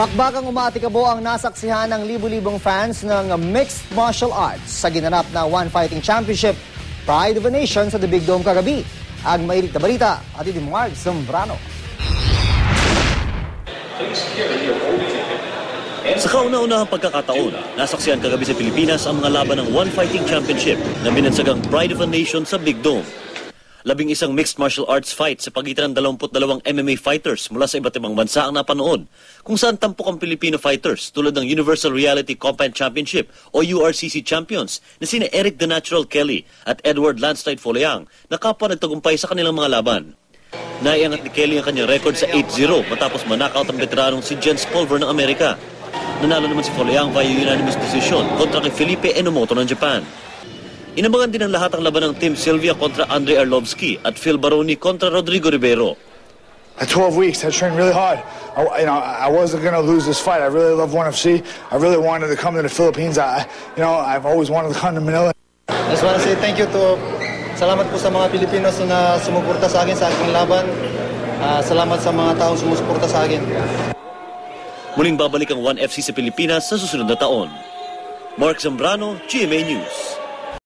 Bakbakang umatikabo ang nasaksihan ng libu-libong fans ng mixed martial arts sa ginanap na One Fighting Championship Pride of a Nation sa The Big Dome kagabi. Ang mailit na balita, atid ni Mark Zambrano. Sa kauna-unahang pagkakataon, nasaksihan kagabi sa Pilipinas ang mga laban ng One Fighting Championship na binansagang Pride of a Nation sa Big Dome. 11 mixed martial arts fight sa pagitan ng 22 MMA fighters mula sa iba't ibang bansa ang napanood, kung saan tampok ang Filipino fighters tulad ng Universal Reality Combat Championship o URCC champions na sina Eric The Natural Kelly at Edward Landslide Folayang na kapwa nagtagumpay sa kanilang mga laban. Naiangat ni Kelly ang kanyang record sa 8-0 matapos manakaut ang veteranong si Jens Pulver ng Amerika. Nanalo naman si Folayang via unanimous decision kontra kay Felipe Enomoto ng Japan. Inabangan din ang lahat ang laban ng Team Sylvia kontra Andrei Arlovsky at Phil Baroni kontra Rodrigo Ribero. At 12 weeks, I trained really hard. I wasn't going to lose this fight. I really love ONE FC. I really wanted to come to the Philippines. I've always wanted to come to Manila. I just want to say thank you to, salamat po sa mga Pilipinos na sumuporta sa akin sa aking laban. Salamat sa mga taong sumusuporta sa akin. Muling babalik ang ONE FC sa Pilipinas sa susunod na taon. Mark Zambrano, GMA News.